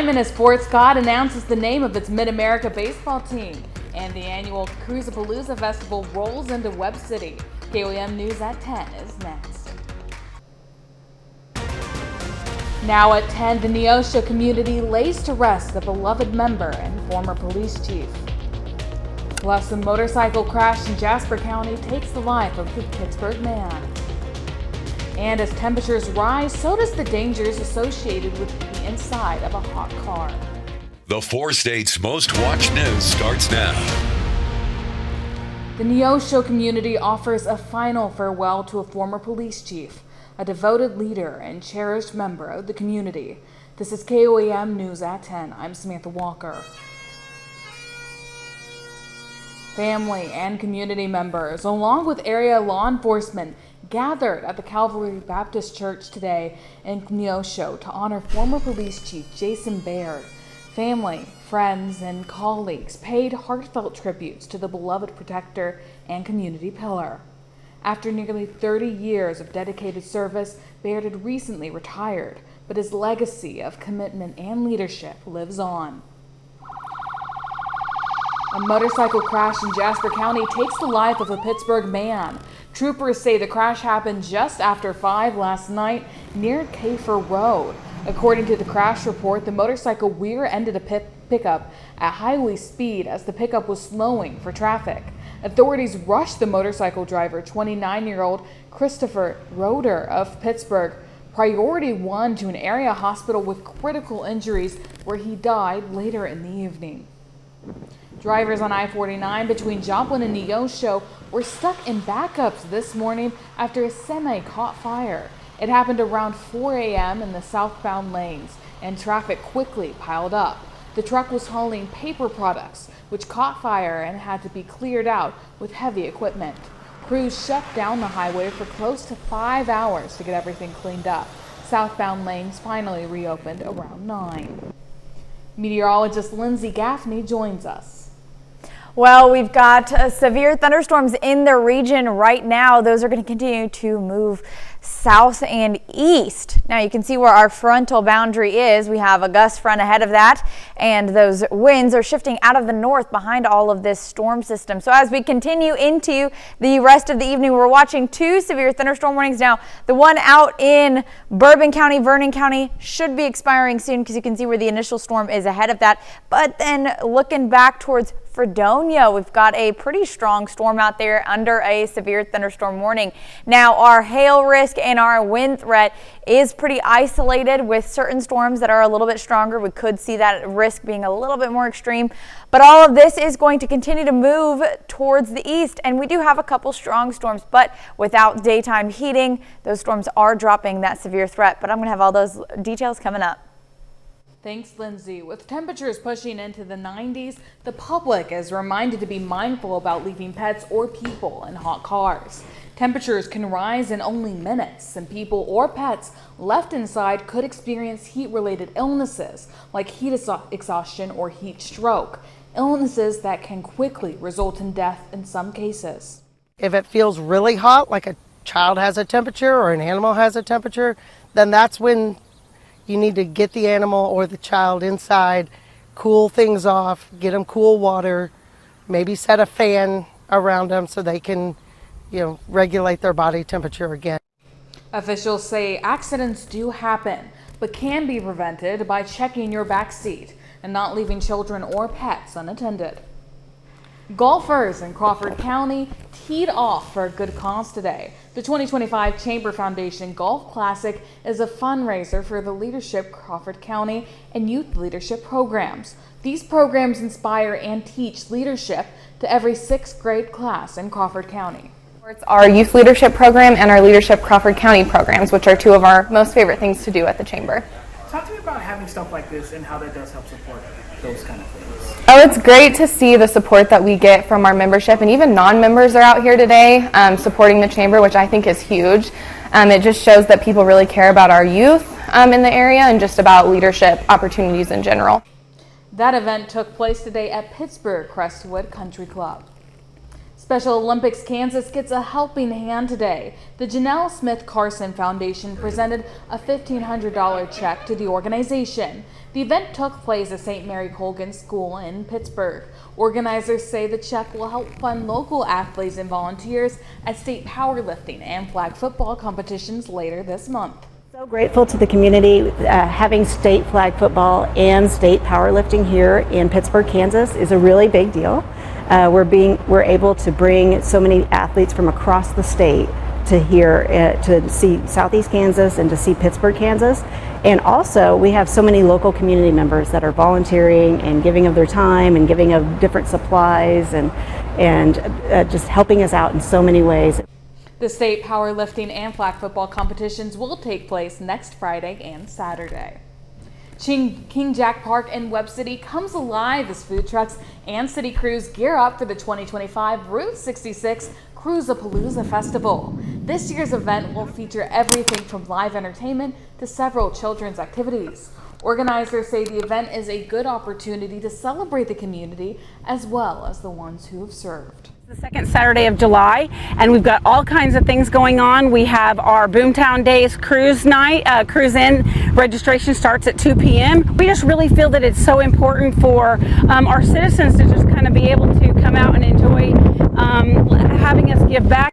As Fort Scott announces the name of its Mid-America baseball team, and the annual Cruisapalooza Festival rolls into Webb City. KOAM News at 10 is next. Now at 10, the Neosho community lays to rest a beloved member and former police chief. Plus, a motorcycle crash in Jasper County takes the life of the Pittsburgh man. And as temperatures rise, so does the dangers associated with the inside of a hot car. The 4 states' most watched news starts now. The Neosho community offers a final farewell to a former police chief, a devoted leader and cherished member of the community. This is KOAM News at 10. I'm Samantha Walker. Family and community members, along with area law enforcement, gathered at the Calvary Baptist Church today in Neosho to honor former police chief Jason Baird. Family, friends, and colleagues paid heartfelt tributes to the beloved protector and community pillar. After nearly 30 years of dedicated service, Baird had recently retired, but his legacy of commitment and leadership lives on. A motorcycle crash in Jasper County takes the life of a Pittsburgh man. Troopers say the crash happened just after 5 last night near Kafer Road. According to the crash report, the motorcycle rear-ended a pickup at highway speed as the pickup was slowing for traffic. Authorities rushed the motorcycle driver, 29-year-old Christopher Roeder of Pittsburgh, Priority 1 to an area hospital with critical injuries where he died later in the evening. Drivers on I-49 between Joplin and Neosho were stuck in backups this morning after a semi caught fire. It happened around 4 a.m. in the southbound lanes, and traffic quickly piled up. The truck was hauling paper products, which caught fire and had to be cleared out with heavy equipment. Crews shut down the highway for close to 5 hours to get everything cleaned up. Southbound lanes finally reopened around 9. Meteorologist Lindsay Gaffney joins us. Well, we've got severe thunderstorms in the region right now. Those are going to continue to move south and east. Now you can see where our frontal boundary is. We have a gust front ahead of that, and those winds are shifting out of the north behind all of this storm system. So as we continue into the rest of the evening, we're watching 2 severe thunderstorm warnings. Now the one out in Bourbon County, Vernon County should be expiring soon because you can see where the initial storm is ahead of that. But then looking back towards Fredonia, we've got a pretty strong storm out there under a severe thunderstorm warning. Now our hail risk and our wind threat is pretty isolated with certain storms that are a little bit stronger. We could see that risk being a little bit more extreme, but all of this is going to continue to move towards the east, and we do have a couple strong storms, but without daytime heating, those storms are dropping that severe threat. But I'm going to have all those details coming up. Thanks, Lindsay. With temperatures pushing into the 90s, the public is reminded to be mindful about leaving pets or people in hot cars. Temperatures can rise in only minutes, and people or pets left inside could experience heat-related illnesses like heat exhaustion or heat stroke, illnesses that can quickly result in death in some cases. If it feels really hot, like a child has a temperature or an animal has a temperature, then that's when you need to get the animal or the child inside, cool things off, get them cool water, maybe set a fan around them so they can, regulate their body temperature again. Officials say accidents do happen, but can be prevented by checking your back seat and not leaving children or pets unattended. Golfers in Crawford County teed off for a good cause today. The 2025 Chamber Foundation Golf Classic is a fundraiser for the Leadership Crawford County and youth leadership programs. These programs inspire and teach leadership to every 6th grade class in Crawford County. It's our youth leadership program and our Leadership Crawford County programs, which are 2 of our most favorite things to do at the Chamber. Talk to me about having stuff like this and how that does help support those kind of things. Oh, it's great to see the support that we get from our membership, and even non-members are out here today supporting the Chamber, which I think is huge. It just shows that people really care about our youth in the area and just about leadership opportunities in general. That event took place today at Pittsburgh Crestwood Country Club. Special Olympics Kansas gets a helping hand today. The Janelle Smith Carson Foundation presented a $1,500 check to the organization. The event took place at St. Mary Colgan School in Pittsburgh. Organizers say the check will help fund local athletes and volunteers at state powerlifting and flag football competitions later this month. So grateful to the community. Having state flag football and state powerlifting here in Pittsburgh, Kansas is a really big deal. We're able to bring so many athletes from across the state to here to see Southeast Kansas and to see Pittsburgh, Kansas. And also we have so many local community members that are volunteering and giving of their time and giving of different supplies and just helping us out in so many ways. The state powerlifting and flag football competitions will take place next Friday and Saturday. King Jack Park in Webb City comes alive as food trucks and city crews gear up for the 2025 Route 66 Cruise-a-Palooza Festival. This year's event will feature everything from live entertainment to several children's activities. Organizers say the event is a good opportunity to celebrate the community as well as the ones who have served. The second Saturday of July, and we've got all kinds of things going on. We have our Boomtown Days cruise night. Cruise in registration starts at 2 p.m. We just really feel that it's so important for our citizens to just kind of be able to come out and enjoy having us give back.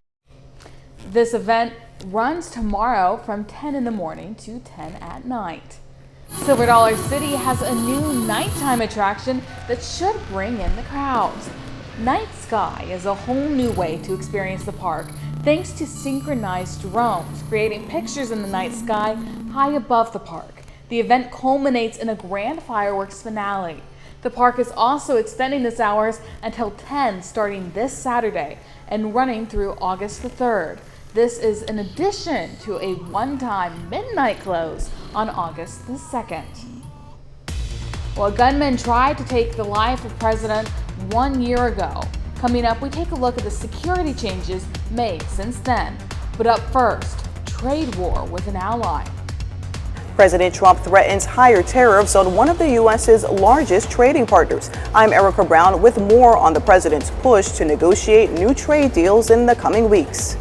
This event runs tomorrow from 10 in the morning to 10 at night. Silver Dollar City has a new nighttime attraction that should bring in the crowds. Night Sky is a whole new way to experience the park thanks to synchronized drones creating pictures in the night sky high above the park. The event culminates in a grand fireworks finale. The park is also extending its hours until 10 starting this Saturday and running through August the 3rd. This is in addition to a one-time midnight close on August the 2nd. Well, a gunman tried to take the life of President 1 year ago. Coming up, we take a look at the security changes made since then. But up first, trade war with an ally. President Trump threatens higher tariffs on one of the U.S.'s largest trading partners. I'm Erica Brown with more on the president's push to negotiate new trade deals in the coming weeks.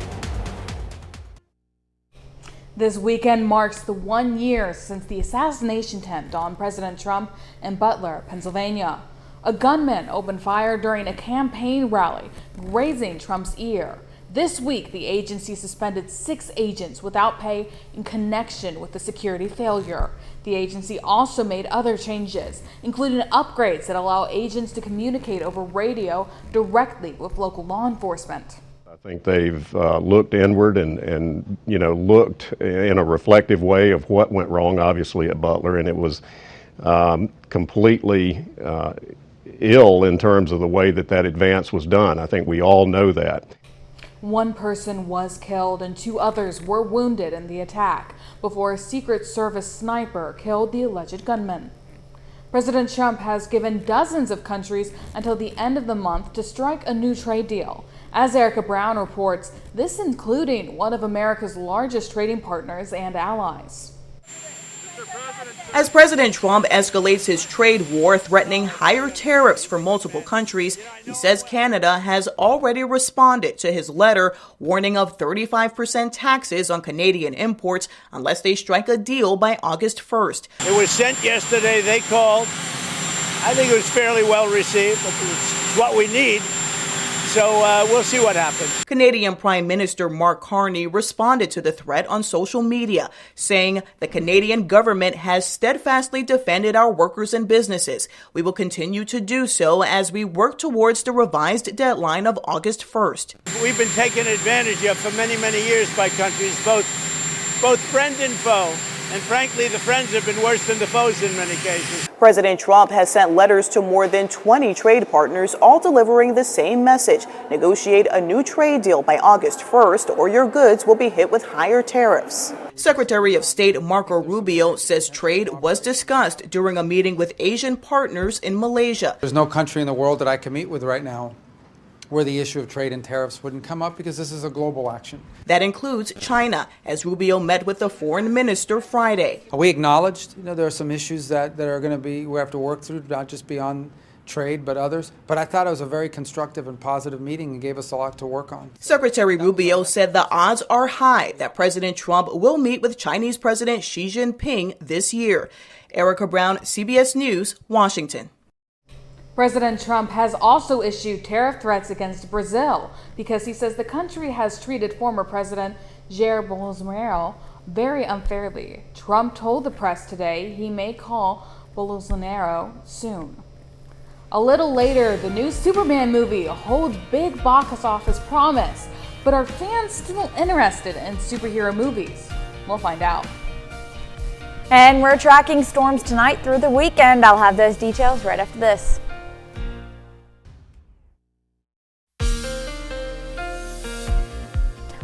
This weekend marks the 1 year since the assassination attempt on President Trump in Butler, Pennsylvania. A gunman opened fire during a campaign rally, grazing Trump's ear. This week, the agency suspended 6 agents without pay in connection with the security failure. The agency also made other changes, including upgrades that allow agents to communicate over radio directly with local law enforcement. I think they've looked inward and looked in a reflective way of what went wrong, obviously, at Butler, and it was completely ill in terms of the way that advance was done. I think we all know that. 1 person was killed and 2 others were wounded in the attack before a Secret Service sniper killed the alleged gunman. President Trump has given dozens of countries until the end of the month to strike a new trade deal. As Erica Brown reports, this including one of America's largest trading partners and allies. As President Trump escalates his trade war, threatening higher tariffs for multiple countries, he says Canada has already responded to his letter warning of 35% taxes on Canadian imports unless they strike a deal by August 1st. It was sent yesterday. They called. I think it was fairly well received. It's what we need. So we'll see what happens. Canadian Prime Minister Mark Carney responded to the threat on social media, saying the Canadian government has steadfastly defended our workers and businesses. We will continue to do so as we work towards the revised deadline of August 1st. We've been taken advantage of for many, many years by countries, both friend and foe. And frankly, the friends have been worse than the foes in many cases. President Trump has sent letters to more than 20 trade partners, all delivering the same message. Negotiate a new trade deal by August 1st, or your goods will be hit with higher tariffs. Secretary of State Marco Rubio says trade was discussed during a meeting with Asian partners in Malaysia. There's no country in the world that I can meet with right now where the issue of trade and tariffs wouldn't come up, because this is a global action. That includes China, as Rubio met with the foreign minister Friday. We acknowledged, there are some issues that are going to we have to work through, not just beyond trade, but others. But I thought it was a very constructive and positive meeting and gave us a lot to work on. Secretary Rubio said the odds are high that President Trump will meet with Chinese President Xi Jinping this year. Erica Brown, CBS News, Washington. President Trump has also issued tariff threats against Brazil because he says the country has treated former President Jair Bolsonaro very unfairly. Trump told the press today he may call Bolsonaro soon. A little later, the new Superman movie holds big box office promise, but are fans still interested in superhero movies? We'll find out. And we're tracking storms tonight through the weekend. I'll have those details right after this.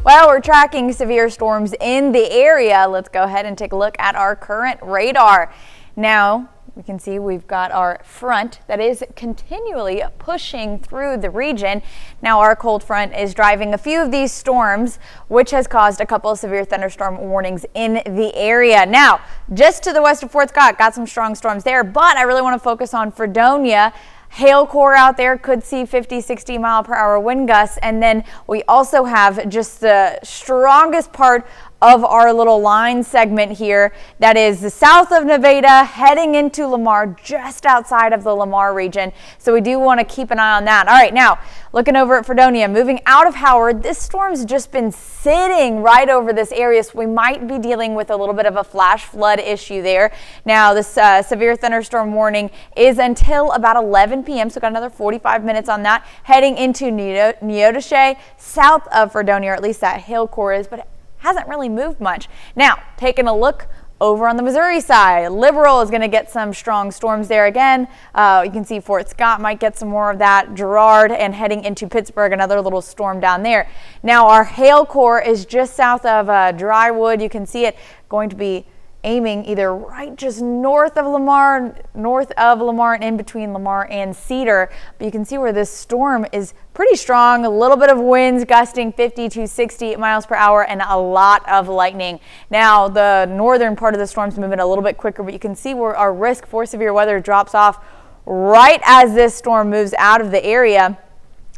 Well, we're tracking severe storms in the area. Let's go ahead and take a look at our current radar. Now, we can see we've got our front that is continually pushing through the region. Now, our cold front is driving a few of these storms, which has caused a couple of severe thunderstorm warnings in the area. Now, just to the west of Fort Scott, got some strong storms there, but I really want to focus on Fredonia. Hail core out there, could see 50-60 mile per hour wind gusts. And then we also have just the strongest part of our little line segment here. That is the south of Nevada heading into Lamar, just outside of the Lamar region. So we do want to keep an eye on that. All right, now looking over at Fredonia, moving out of Howard, this storm's just been sitting right over this area. So we might be dealing with a little bit of a flash flood issue there. Now this severe thunderstorm warning is until about 11 p.m. So got another 45 minutes on that. Heading into Neodesha, south of Fredonia, or at least that hail core is, but hasn't really moved much. Now, taking a look over on the Missouri side, Liberal is going to get some strong storms there again. You can see Fort Scott might get some more of that. Girard and heading into Pittsburgh, another little storm down there. Now, our hail core is just south of Drywood. You can see it going to be aiming either right just north of Lamar and in between Lamar and Cedar. But you can see where this storm is pretty strong, a little bit of winds gusting 50 to 60 miles per hour and a lot of lightning. Now the northern part of the storm's moving a little bit quicker, but you can see where our risk for severe weather drops off right as this storm moves out of the area.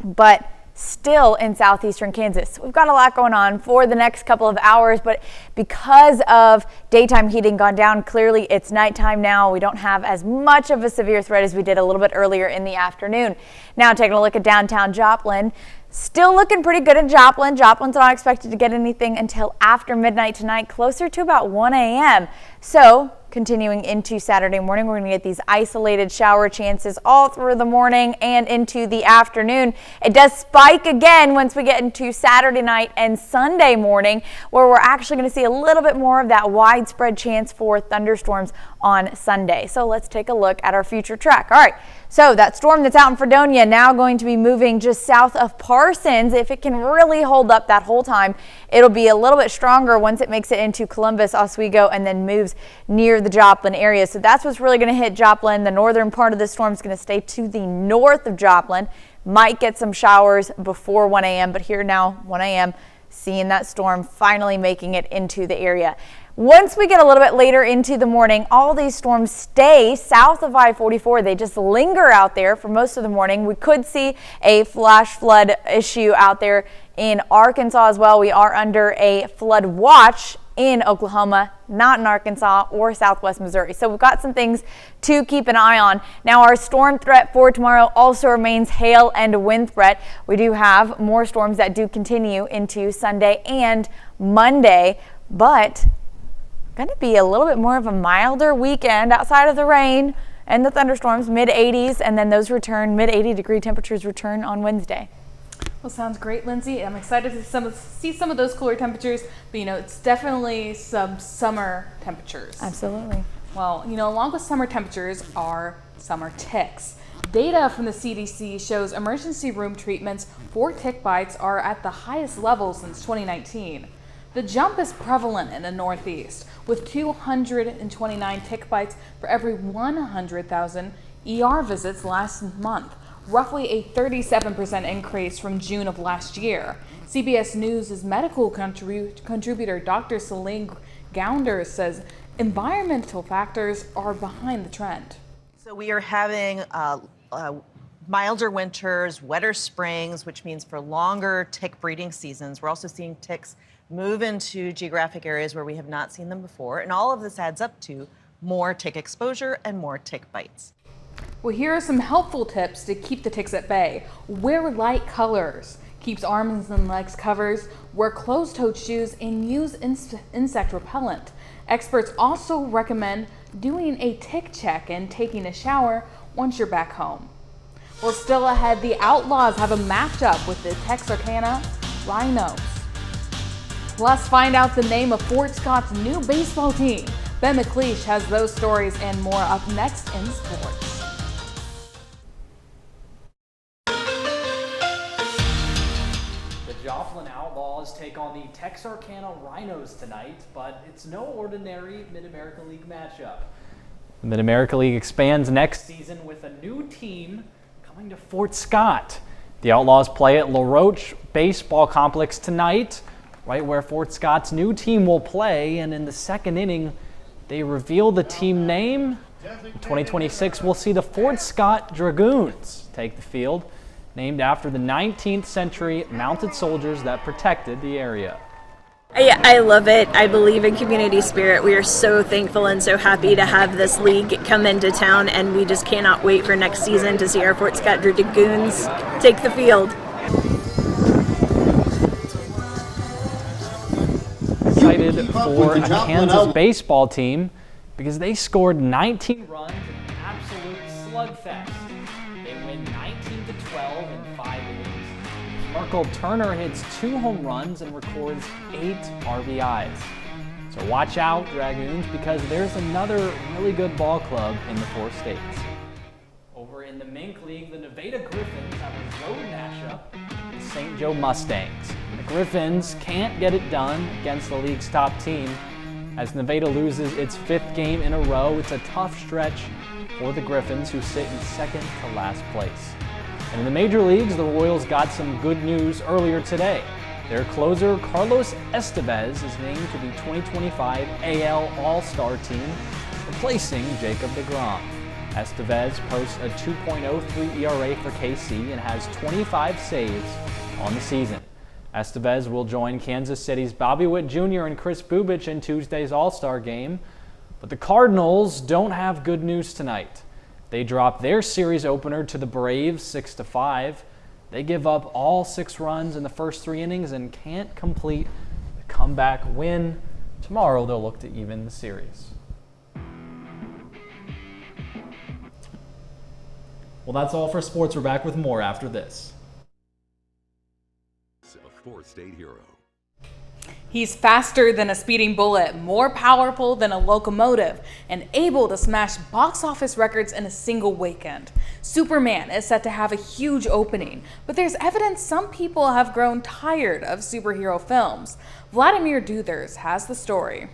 But still in southeastern Kansas. We've got a lot going on for the next couple of hours, but because of daytime heating gone down, clearly it's nighttime now. We don't have as much of a severe threat as we did a little bit earlier in the afternoon. Now taking a look at downtown Joplin. Still looking pretty good in Joplin. Joplin's not expected to get anything until after midnight tonight, closer to about 1 a.m. So continuing into Saturday morning, we're going to get these isolated shower chances all through the morning and into the afternoon. It does spike again once we get into Saturday night and Sunday morning, where we're actually going to see a little bit more of that widespread chance for thunderstorms on Sunday. So let's take a look at our future track. All right, so that storm that's out in Fredonia now going to be moving just south of Parsons. If it can really hold up that whole time, it'll be a little bit stronger once it makes it into Columbus, Oswego, and then moves near the Joplin area. So that's what's really going to hit Joplin. The northern part of the storm is going to stay to the north of Joplin. Might get some showers before 1 a.m., but here now, 1 a.m., seeing that storm finally making it into the area. Once we get a little bit later into the morning, all these storms stay south of I-44. They just linger out there for most of the morning. We could see a flash flood issue out there in Arkansas as well. We are under a flood watch in Oklahoma, not in Arkansas or southwest Missouri. So we've got some things to keep an eye on. Now our storm threat for tomorrow also remains hail and wind threat. We do have more storms that do continue into Sunday and Monday, but going to be a little bit more of a milder weekend outside of the rain and the thunderstorms, mid-80s, and then those return, mid-80 degree temperatures return on Wednesday. Well, sounds great, Lindsay. I'm excited to see some of those cooler temperatures, but it's definitely some summer temperatures. Absolutely. Well, along with summer temperatures are summer ticks. Data from the CDC shows emergency room treatments for tick bites are at the highest level since 2019. The jump is prevalent in the Northeast, with 229 tick bites for every 100,000 ER visits last month, roughly a 37% increase from June of last year. CBS News' medical contributor Dr. Celine Gounder says environmental factors are behind the trend. So we are having milder winters, wetter springs, which means for longer tick breeding seasons. We're also seeing ticks move into geographic areas where we have not seen them before. And all of this adds up to more tick exposure and more tick bites. Well, here are some helpful tips to keep the ticks at bay. Wear light colors, keeps arms and legs covers, wear closed-toed shoes, and use insect repellent. Experts also recommend doing a tick check and taking a shower once you're back home. Well, still ahead, the Outlaws have a matchup with the Texarkana Rhinos. Plus, find out the name of Fort Scott's new baseball team. Ben McLeish has those stories and more up next in sports. The Joplin Outlaws take on the Texarkana Rhinos tonight, but it's no ordinary Mid-America League matchup. The Mid-America League expands next season with a new team coming to Fort Scott. The Outlaws play at La Roche Baseball Complex tonight, right where Fort Scott's new team will play, and in the second inning, they reveal the team name. In 2026, we'll see the Fort Scott Dragoons take the field, named after the 19th century mounted soldiers that protected the area. I love it. I believe in community spirit. We are so thankful and so happy to have this league come into town, and we just cannot wait for next season to see our Fort Scott Dragoons take the field. Excited for a Kansas baseball team because they scored 19 runs in an absolute slugfest. They win 19-12 in 5 innings. Markle Turner hits 2 home runs and records 8 RBIs. So watch out, Dragoons, because there's another really good ball club in the 4 states. Over in the Mink League, the Nevada Griffins have a road matchup with St. Joe Mustangs. The Griffins can't get it done against the league's top team. As Nevada loses its 5th game in a row, it's a tough stretch for the Griffins, who sit in second to last place. And in the major leagues, the Royals got some good news earlier today. Their closer, Carlos Estevez, is named to the 2025 AL All-Star team, replacing Jacob deGrom. Estevez posts a 2.03 ERA for KC and has 25 saves on the season. Estevez will join Kansas City's Bobby Witt Jr. and Chris Bubich in Tuesday's All-Star game. But the Cardinals don't have good news tonight. They drop their series opener to the Braves 6-5. They give up all 6 runs in the first 3 innings and can't complete the comeback win. Tomorrow they'll look to even the series. Well, that's all for sports. We're back with more after this. A 4-state hero. He's faster than a speeding bullet, more powerful than a locomotive, and able to smash box office records in a single weekend. Superman is set to have a huge opening, but there's evidence some people have grown tired of superhero films. Vladimir Duthers has the story.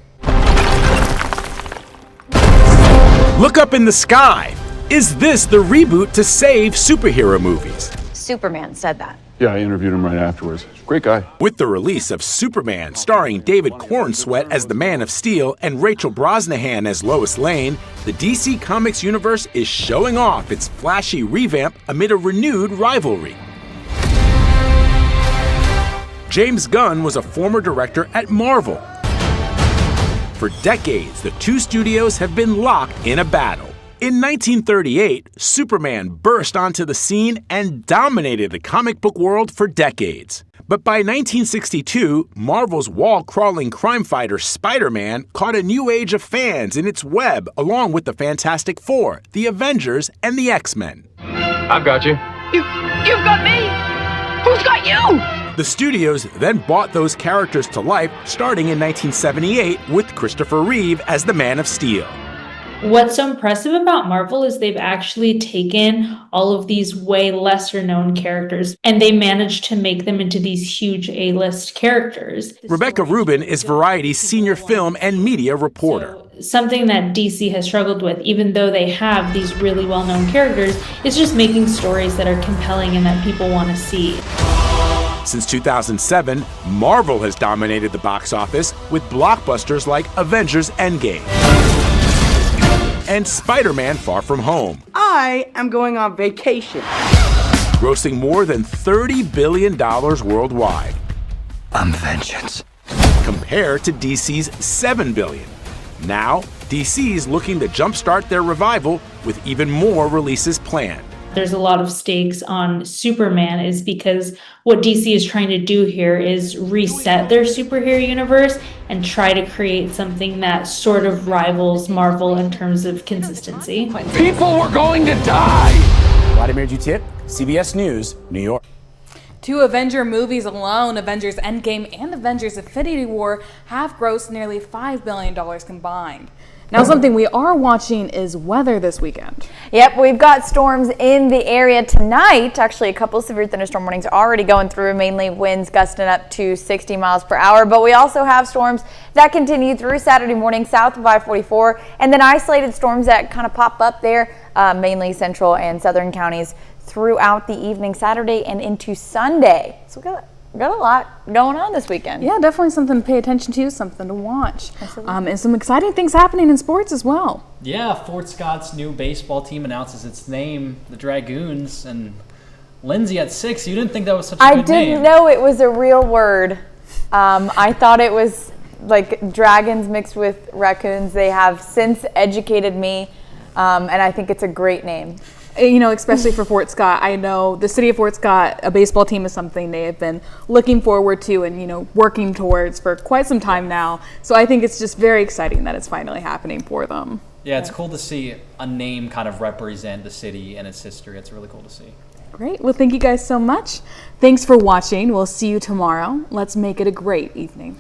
Look up in the sky. Is this the reboot to save superhero movies? Superman said that. Yeah, I interviewed him right afterwards. Great guy. With the release of Superman, starring David Cornsweet as the Man of Steel and Rachel Brosnahan as Lois Lane, the DC Comics universe is showing off its flashy revamp amid a renewed rivalry. James Gunn was a former director at Marvel. For decades, the 2 studios have been locked in a battle. In 1938, Superman burst onto the scene and dominated the comic book world for decades. But by 1962, Marvel's wall-crawling crime fighter Spider-Man caught a new age of fans in its web, along with the Fantastic Four, the Avengers, and the X-Men. I've got you. You've got me! Who's got you? The studios then brought those characters to life, starting in 1978 with Christopher Reeve as the Man of Steel. What's so impressive about Marvel is they've actually taken all of these way lesser known characters and they managed to make them into these huge A-list characters. Rebecca Rubin is Variety's senior film and media reporter. Something that DC has struggled with, even though they have these really well-known characters, is just making stories that are compelling and that people want to see. Since 2007, Marvel has dominated the box office with blockbusters like Avengers Endgame. and Spider-Man Far From Home, I am going on vacation. grossing more than $30 billion worldwide. I'm vengeance. Compared to DC's $7 billion. Now, DC's looking to jumpstart their revival with even more releases planned. There's a lot of stakes on Superman is because what DC is trying to do here is reset their superhero universe and try to create something that sort of rivals Marvel in terms of consistency. People were going to die! Vladimir Jutip, CBS News, New York. 2 Avenger movies alone, Avengers Endgame and Avengers Infinity War, have grossed nearly $5 billion combined. Now, something we are watching is weather this weekend. Yep, we've got storms in the area tonight. Actually, a couple severe thunderstorm warnings already going through, mainly winds gusting up to 60 miles per hour. But we also have storms that continue through Saturday morning south of I-44, and then isolated storms that kind of pop up there, mainly central and southern counties throughout the evening Saturday and into Sunday. So we got a lot going on this weekend. Yeah, definitely something to pay attention to, something to watch. And some exciting things happening in sports as well. Yeah, Fort Scott's new baseball team announces its name, the Dragoons, and Lindsay at 6. You didn't think that was such a good name. I didn't know it was a real word. I thought it was like dragons mixed with raccoons. They have since educated me, and I think it's a great name. You know, especially for Fort Scott. I know the city of Fort Scott, a baseball team is something they have been looking forward to and, you know, working towards for quite some time now. So I think it's just very exciting that it's finally happening for them. Yeah, it's cool to see a name kind of represent the city and its history. It's really cool to see. Great. Well, thank you guys so much. Thanks for watching. We'll see you tomorrow. Let's make it a great evening.